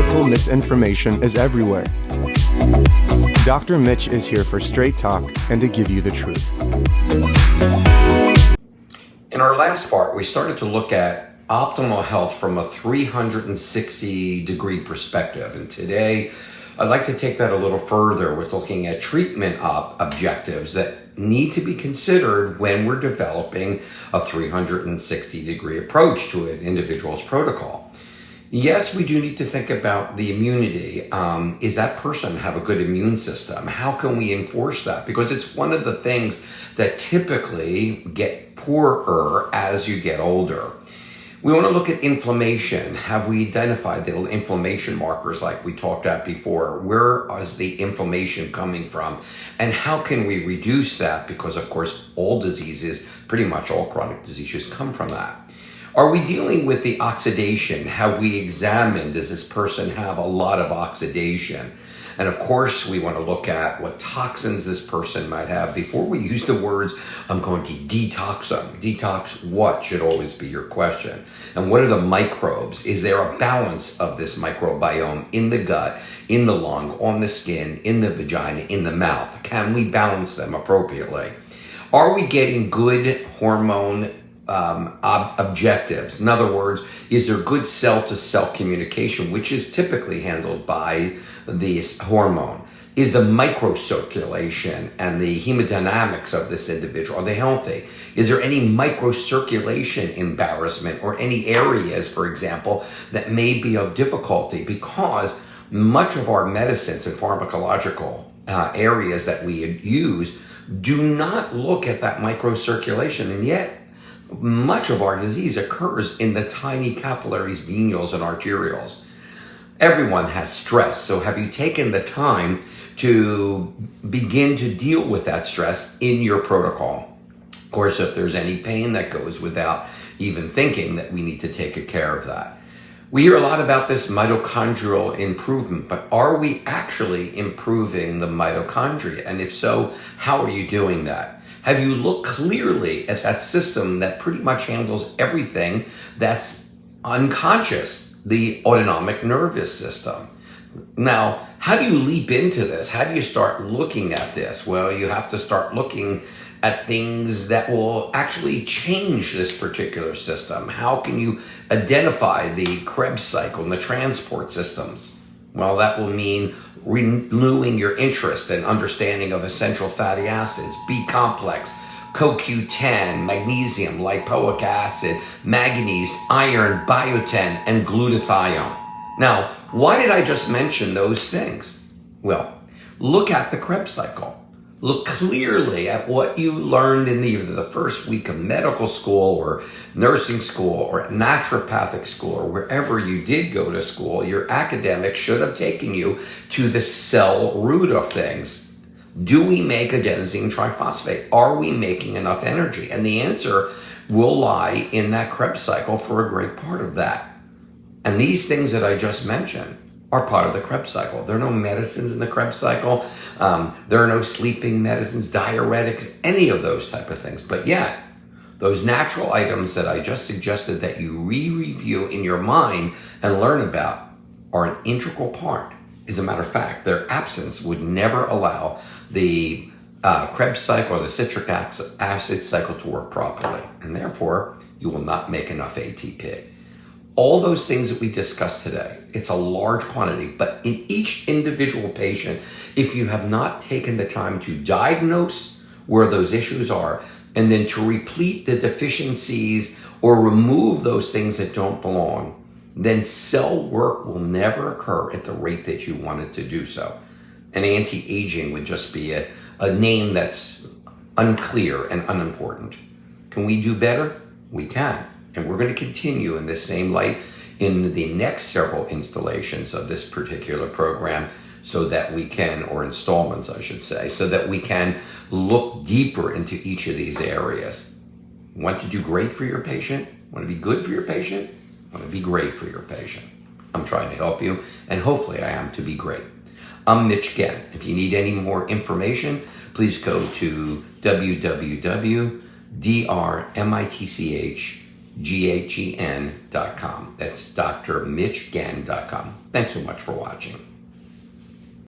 medical misinformation is everywhere. Dr. Mitch is here for straight talk and to give you the truth. In our last part, we started to look at optimal health from a 360-degree perspective. And today, I'd like to take that a little further with looking at treatment objectives that need to be considered when we're developing a 360-degree approach to an individual's protocol. Yes, we do need to think about the immunity. Is that person have a good immune system? How can we enforce that? Because it's one of the things that typically get poorer as you get older. We want to look at inflammation. Have we identified the inflammation markers like we talked about before? Where is the inflammation coming from? And how can we reduce that? Because of course, all diseases, pretty much all chronic diseases come from that. Are we dealing with the oxidation? Have we examined, does this person have a lot of oxidation? And of course, we want to look at what toxins this person might have. Before we use the words, I'm going to detox them. Detox what should always be your question. And what are the microbes? Is there a balance of this microbiome in the gut, in the lung, on the skin, in the vagina, in the mouth? Can we balance them appropriately? Are we getting good hormone objectives? In other words, is there good cell-to-cell communication, which is typically handled by this hormone? Is the microcirculation and the hemodynamics of this individual, are they healthy? Is there any microcirculation embarrassment or any areas, for example, that may be of difficulty? Because much of our medicines and pharmacological areas that we use do not look at that microcirculation, and yet much of our disease occurs in the tiny capillaries, venules, and arterioles. Everyone has stress, so have you taken the time to begin to deal with that stress in your protocol? Of course, if there's any pain, that goes without even thinking that we need to take care of that. We hear a lot about this mitochondrial improvement, but are we actually improving the mitochondria? And if so, how are you doing that? Have you looked clearly at that system that pretty much handles everything that's unconscious, the autonomic nervous system? Now, how do you leap into this? How do you start looking at this? Well, you have to start looking at things that will actually change this particular system. How can you identify the Krebs cycle and the transport systems? Well, that will mean renewing your interest and understanding of essential fatty acids, B complex, CoQ10, magnesium, lipoic acid, manganese, iron, biotin, and glutathione. Now, why did I just mention those things? Well, look at the Krebs cycle. Look clearly at what you learned in either the first week of medical school or nursing school or naturopathic school or wherever you did go to school. Your academic should have taken you to the cell root of things. Do we make adenosine triphosphate? Are we making enough energy? And the answer will lie in that Krebs cycle for a great part of that. And these things that I just mentioned are part of the Krebs cycle. There are no medicines in the Krebs cycle. There are no sleeping medicines, diuretics, any of those type of things. But yet, those natural items that I just suggested that you re-review in your mind and learn about are an integral part. As a matter of fact, their absence would never allow the Krebs cycle or the citric acid cycle to work properly. And therefore, you will not make enough ATP. All those things that we discussed today, it's a large quantity, but in each individual patient, if you have not taken the time to diagnose where those issues are, and then to replete the deficiencies or remove those things that don't belong, then cell work will never occur at the rate that you want it to do so. And anti-aging would just be a name that's unclear and unimportant. Can we do better? We can. And we're going to continue in this same light in the next several installations of this particular program so that we can, or installments I should say, so that we can look deeper into each of these areas. Want to do great for your patient? Want to be good for your patient? Want to be great for your patient? I'm trying to help you, and hopefully I am to be great. I'm Mitch Ghen. If you need any more information, please go to www.drmitch.com That's drmitchghen.com. Thanks so much for watching.